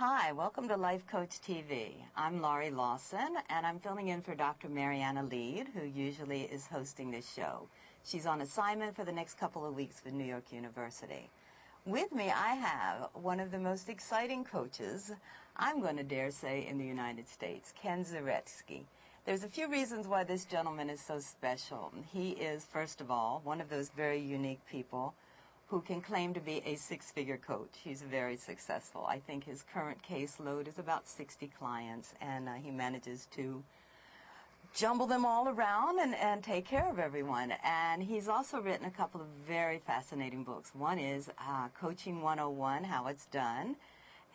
Hi, welcome to Life Coach TV. I'm Laurie Lawson, and I'm filling in for Dr. Mariana Lead, who usually is hosting this show. She's on assignment for the next couple of weeks with New York University. With me, I have one of the most exciting coaches, I'm going to dare say, in the United States, Ken Zaretzky. There's a few reasons why this gentleman is so special. He is, first of all, one of those very unique people who can claim to be a six-figure coach. He's very successful. I think his current caseload is about 60 clients, and he manages to jumble them all around and take care of everyone. And he's also written a couple of very fascinating books. One is Coaching 101, How It's Done.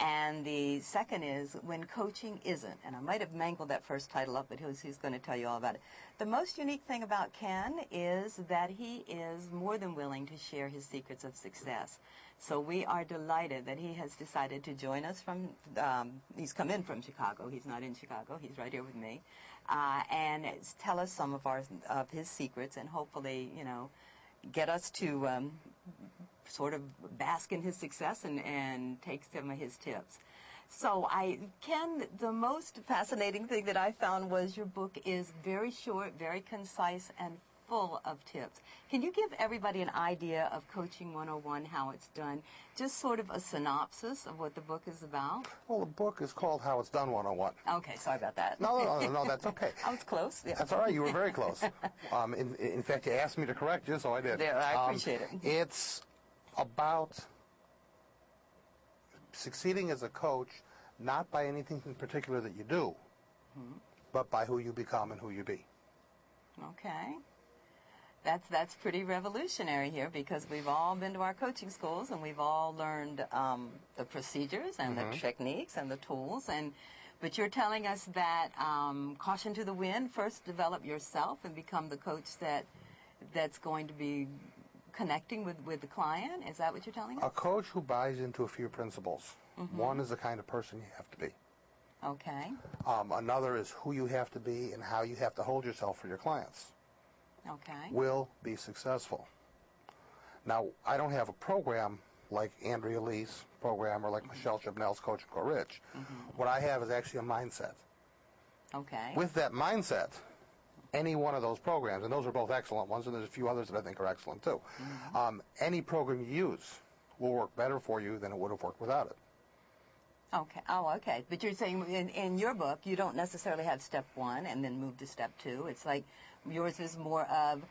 And the second is When Coaching Isn't. And I might have mangled that first title up, but he's going to tell you all about it. The most unique thing about Ken is that he is more than willing to share his secrets of success. So we are delighted that he has decided to join us from, he's come in from Chicago. He's not in Chicago. He's right here with me. And tell us some of his secrets and hopefully, get us to sort of bask in his success and take some of his tips. So Ken, the most fascinating thing that I found was your book is very short, very concise, and full of tips. Can you give everybody an idea of Coaching 101, How It's Done? Just sort of a synopsis of what the book is about? Well, the book is called How It's Done 101. Okay, sorry about that. No, that's okay. I was close. Yeah. That's all right. You were very close. In fact, you asked me to correct you, so I did. There, I appreciate it. It's about succeeding as a coach, not by anything in particular that you do, but by who you become and who you be. Okay. That's pretty revolutionary here, because we've all been to our coaching schools and we've all learned the procedures and the techniques and the tools, but you're telling us that caution to the wind, first develop yourself and become the coach that's going to be connecting with the client. Is that what you're telling us? A coach who buys into a few principles. One is the kind of person you have to be. Okay. Another is who you have to be and how you have to hold yourself for your clients. Okay. Will be successful. Now, I don't have a program like Andrea Lee's program or like Michelle Chabnell's Coach and Go Rich. What I have is actually a mindset. Okay. With that mindset, any one of those programs, and those are both excellent ones, and there's a few others that I think are excellent too, any program you use will work better for you than it would have worked without it. Okay. Oh, okay. But you're saying in your book, you don't necessarily have step one and then move to step two. It's like yours is more of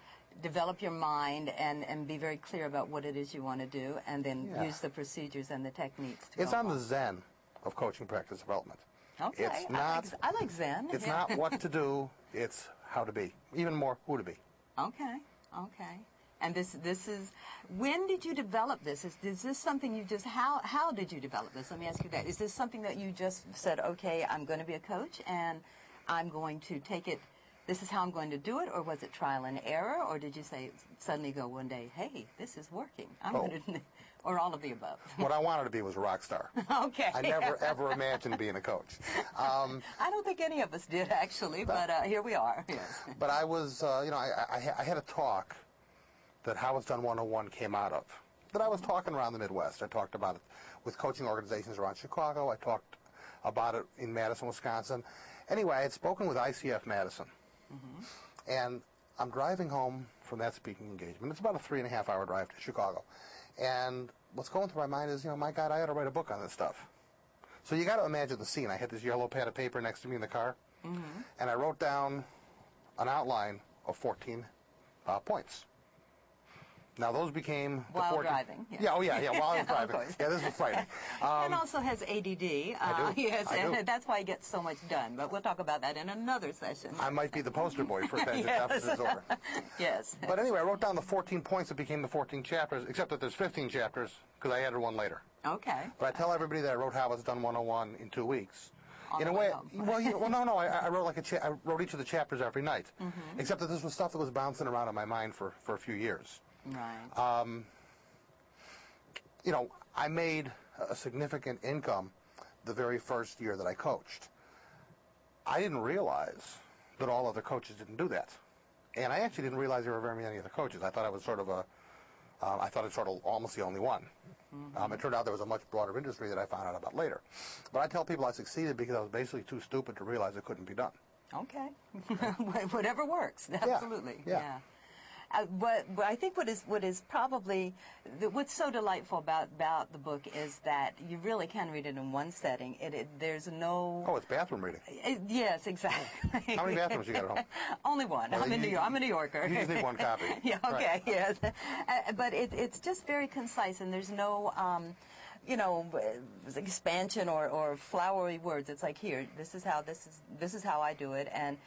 develop your mind and be very clear about what it is you want to do, and then use the procedures and the techniques to It's on the Zen of coaching practice development. Okay. It's not, I like Zen. It's not what to do, it's how to be. Even more, who to be. Okay. Okay. And this is, when did you develop this? Is this something you just, how did you develop this? Let me ask you that. Is this something that you just said, okay, I'm going to be a coach and I'm going to take it, this is how I'm going to do it, or was it trial and error, or did you suddenly go one day, hey, this is working, going to, or all of the above? What I wanted to be was a rock star. Okay. I never ever imagined being a coach. I don't think any of us did, actually, but here we are. Yes. But I was, I had a talk that How It's Done 101 came out of, that I was talking around the Midwest. I talked about it with coaching organizations around Chicago. I talked about it in Madison, Wisconsin. Anyway, I had spoken with ICF Madison. And I'm driving home from that speaking engagement. It's about a 3.5-hour drive to Chicago. And what's going through my mind is, my God, I ought to write a book on this stuff. So you got to imagine the scene. I had this yellow pad of paper next to me in the car. And I wrote down an outline of 14 points. Now, those became the while driving. Yeah, while I was driving. Yeah, this was Friday. And also has ADD. I do. Yes, I do. and that's why he gets so much done. But we'll talk about that in another session. I might be the poster boy for attention deficit disorder. Yes. But anyway, I wrote down the 14 points that became the 14 chapters, except that there's 15 chapters because I added one later. Okay. But I tell everybody that I wrote How It's Done 101 in 2 weeks. On in a the way, way home. no. I wrote I wrote each of the chapters every night, except that this was stuff that was bouncing around in my mind for a few years. Right. I made a significant income the very first year that I coached. I didn't realize that all other coaches didn't do that. And I actually didn't realize there were very many other coaches. I thought I was sort of almost the only one. It turned out there was a much broader industry that I found out about later. But I tell people I succeeded because I was basically too stupid to realize it couldn't be done. Okay. Whatever works. Absolutely. Yeah. But I think what is probably what's so delightful about the book is that you really can read it in one setting. There's no. Oh, it's bathroom reading. Yes, exactly. How many bathrooms you got at home? Only one. Well, I'm a New Yorker. You just need one copy. Yeah. Okay. Right. Yes. But it's just very concise, and there's no. Expansion or flowery words. It's like, here, this is how I do it, and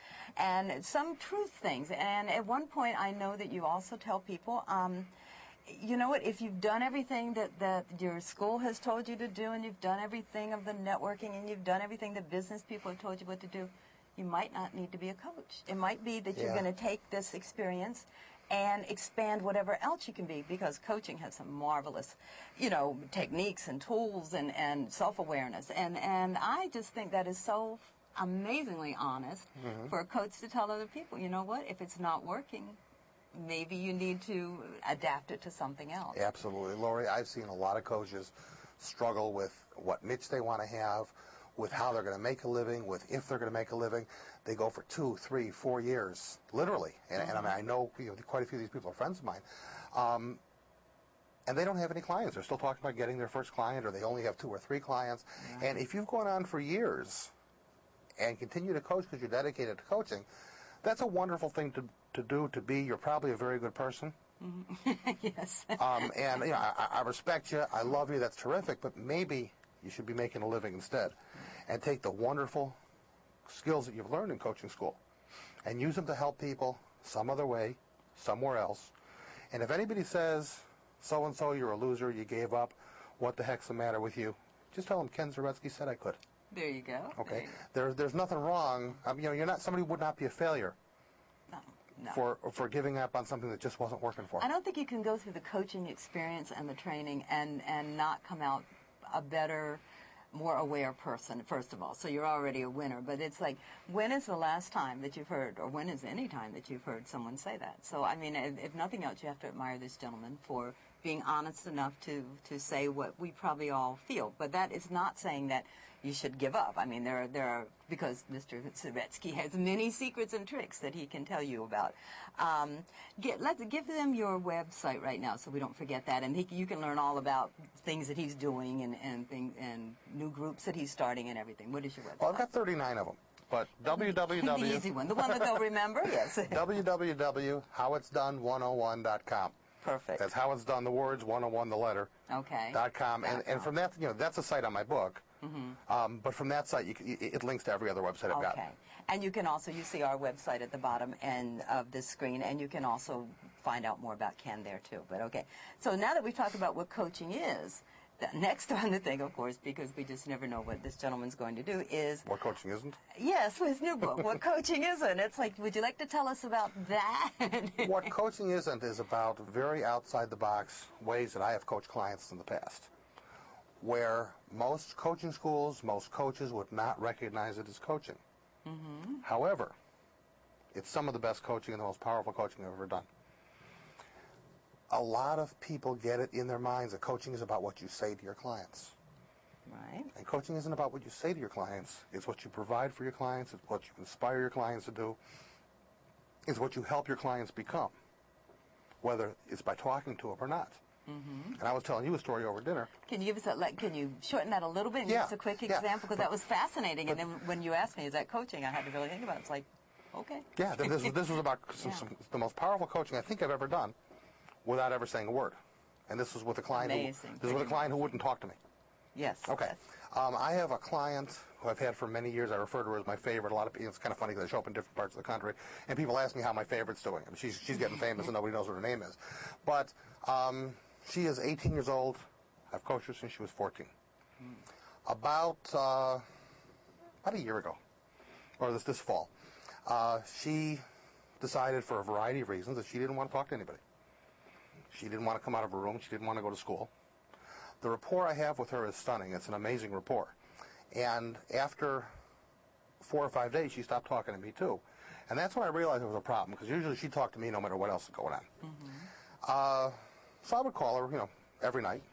some truth things. And at one point, I know that you also tell people, you know what, if you've done everything that your school has told you to do, and you've done everything of the networking, and you've done everything that business people have told you what to do, you might not need to be a coach. It might be that you're going to take this experience and expand whatever else you can be, because coaching has some marvelous, techniques and tools and self-awareness. And I just think that is so amazingly honest for a coach to tell other people, you know what, if it's not working, maybe you need to adapt it to something else. Absolutely. Lori, I've seen a lot of coaches struggle with what niche they want to have, with how they're going to make a living, with if they're going to make a living. They go for 2, 3, 4 years, literally. And I mean, I know, quite a few of these people are friends of mine. And they don't have any clients. They're still talking about getting their first client, or they only have 2 or 3 clients. Yeah. And if you've gone on for years and continue to coach because you're dedicated to coaching, that's a wonderful thing to do, to be. You're probably a very good person. Yes. And I respect you. I love you. That's terrific. But maybe you should be making a living instead, and take the wonderful skills that you've learned in coaching school and use them to help people some other way, somewhere else. And if anybody says, so-and-so, you're a loser, you gave up, what the heck's the matter with you, just tell them Ken Zaretzky said I could. There you go. Okay. There's nothing wrong. You're not, somebody would not be a failure. No. For giving up on something that just wasn't working for them. I don't think you can go through the coaching experience and the training and not come out a better, more aware person, first of all. So you're already a winner. But it's like, when is the last time that you've heard, or when is any time that you've heard someone say that? So, I mean, if nothing else, you have to admire this gentleman for being honest enough to say what we probably all feel. But that is not saying that you should give up. I mean, there are, because Mr. Zaretzky has many secrets and tricks that he can tell you about. Let's give them your website right now, so we don't forget that, and you can learn all about things that he's doing and new groups that he's starting and everything. What is your website? Well, I've got 39 of them, but The easy one, the one that they'll remember. Yes. www.howitsdone101.com. Perfect. That's how it's done, the words, 101, the letter. Okay. .com. And from that, that's a site on my book. But from that site, it links to every other website I've got. Okay. And you can also, you see our website at the bottom end of this screen, and you can also find out more about Ken there too. But okay. So now that we've talked about what coaching is, the next on the thing, of course, because we just never know what this gentleman's going to do, is... What coaching isn't? Yes, his new book, What Coaching Isn't. It's like, would you like to tell us about that? What coaching isn't is about very outside-the-box ways that I have coached clients in the past, where most coaching schools, most coaches would not recognize it as coaching. However, it's some of the best coaching and the most powerful coaching I've ever done. A lot of people get it in their minds that coaching is about what you say to your clients. Right. And coaching isn't about what you say to your clients. It's what you provide for your clients. It's what you inspire your clients to do. It's what you help your clients become, whether it's by talking to them or not. And I was telling you a story over dinner. Can you give us can you shorten that a little bit and give us a quick example? Because that was fascinating. And then when you asked me, is that coaching, I had to really think about it. It's like, okay. Yeah, this was about the most powerful coaching I think I've ever done without ever saying a word. And this was with a client. Amazing. This was with a client who wouldn't talk to me. Yes. Okay. Yes. I have a client who I've had for many years. I refer to her as my favorite. A lot of people, it's kind of funny because I show up in different parts of the country, and people ask me how my favorite's doing. I mean, she's getting famous, and nobody knows what her name is. But she is 18 years old. I've coached her since she was 14. About a year ago, or this fall, she decided for a variety of reasons that she didn't want to talk to anybody. She didn't want to come out of her room. She didn't want to go to school. The rapport I have with her is stunning. It's an amazing rapport. And after 4 or 5 days, she stopped talking to me, too. And that's when I realized there was a problem, because usually she'd talk to me no matter what else is going on. So I would call her, every night,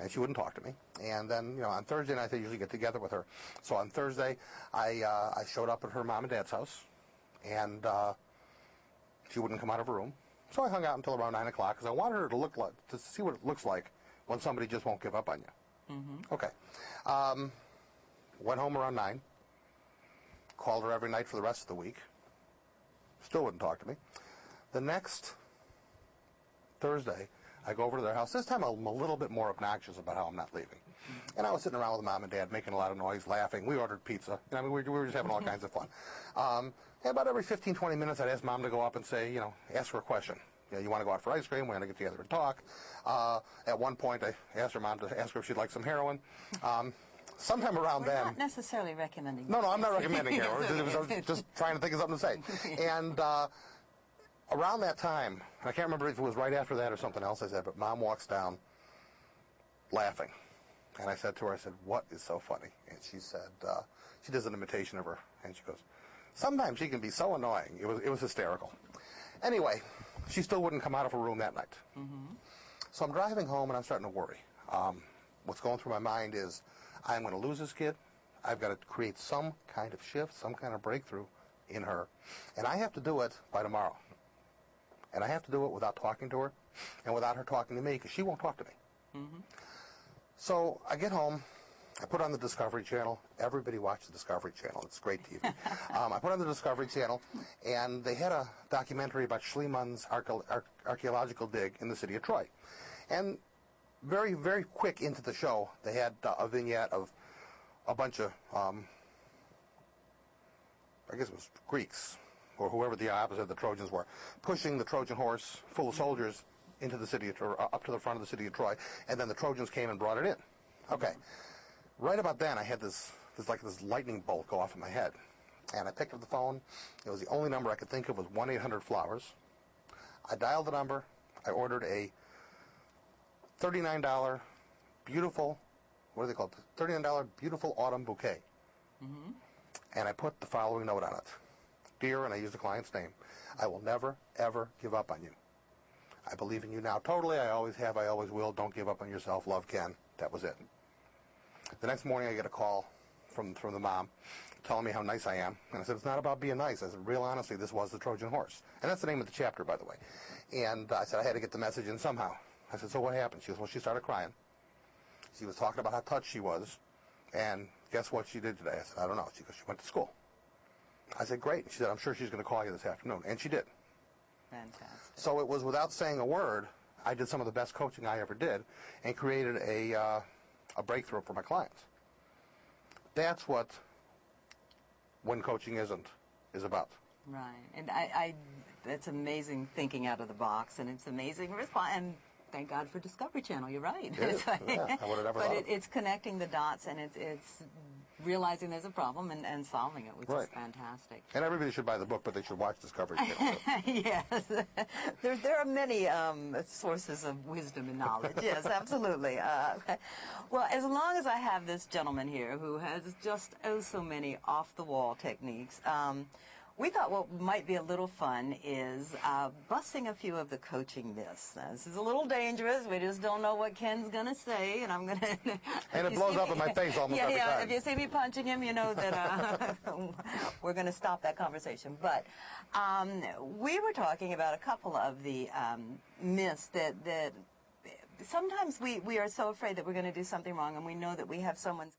and she wouldn't talk to me. And then, you know, on Thursday nights, I usually get together with her. So on Thursday, I showed up at her mom and dad's house, and she wouldn't come out of her room. So I hung out until around 9 o'clock because I wanted her to see what it looks like when somebody just won't give up on you. Mm-hmm. Okay. Went home around 9. Called her every night for the rest of the week. Still wouldn't talk to me. The next Thursday, I go over to their house. This time I'm a little bit more obnoxious about how I'm not leaving. And I was sitting around with Mom and Dad making a lot of noise, laughing. We ordered pizza. I mean, we were just having all kinds of fun. And about every 15, 20 minutes, I'd ask Mom to go up and say, you know, ask her a question. You know, you want to go out for ice cream? We want to get together and talk. At one point, I asked her mom to ask her if she'd like some heroin. Sometime around then... We're not necessarily recommending... No, I'm not recommending heroin. I was just trying to think of something to say. And around that time, I can't remember if it was right after that or something else I said, but Mom walks down laughing. And I said to her, I said, what is so funny? And she said, she does an imitation of her, and she goes, sometimes she can be so annoying. It was hysterical. Anyway, she still wouldn't come out of her room that night. Mm-hmm. So I'm driving home, and I'm starting to worry. What's going through my mind is, I'm going to lose this kid. I've got to create some kind of shift, some kind of breakthrough in her. And I have to do it by tomorrow. And I have to do it without talking to her and without her talking to me, because she won't talk to me. Mm-hmm. So I get home. I put on the Discovery Channel. Everybody watch the Discovery Channel. It's great TV. I put on the Discovery Channel, and they had a documentary about Schliemann's archaeological dig in the city of Troy. And very, very quick into the show, they had a vignette of a bunch of, I guess it was Greeks, or whoever the opposite of the Trojans were, pushing the Trojan horse full of soldiers into the city, up to the front of the city of Troy, and then the Trojans came and brought it in. Okay. Right about then, I had this lightning bolt go off in my head. And I picked up the phone. It was the only number I could think of was 1-800-FLOWERS. I dialed the number. I ordered a $39 beautiful, what are they called? $39 beautiful autumn bouquet. Mm-hmm. And I put the following note on it. Dear, and I used the client's name, I will never, ever give up on you. I believe in you now totally. I always have. I always will. Don't give up on yourself. Love, Ken. That was it. The next morning, I get a call from the mom telling me how nice I am. And I said, it's not about being nice. I said, real honestly, this was the Trojan horse. And that's the name of the chapter, by the way. And I said, I had to get the message in somehow. I said, so what happened? She goes, well, she started crying. She was talking about how touched she was. And guess what she did today? I said, I don't know. She goes, she went to school. I said, great. And she said, I'm sure she's going to call you this afternoon. And she did. Fantastic. So it was without saying a word, I did some of the best coaching I ever did and created a breakthrough for my clients. That's what When Coaching Isn't is about. Right. And that's amazing thinking out of the box, and it's amazing response. And thank God for Discovery Channel. You're right. It is. Yeah, I would have never thought of it. It's connecting the dots, and it's realizing there's a problem and solving it, which is fantastic. And everybody should buy the book, but they should watch Discovery Channel. Yes. There are many sources of wisdom and knowledge. Yes, absolutely. Well, as long as I have this gentleman here who has just so many off-the-wall techniques, we thought what might be a little fun is busting a few of the coaching myths. Now, this is a little dangerous. We just don't know what Ken's going to say, and I'm going to... And it blows up in my face almost every time. If you see me punching him, you know that we're going to stop that conversation. But we were talking about a couple of the myths that sometimes we are so afraid that we're going to do something wrong, and we know that we have someone's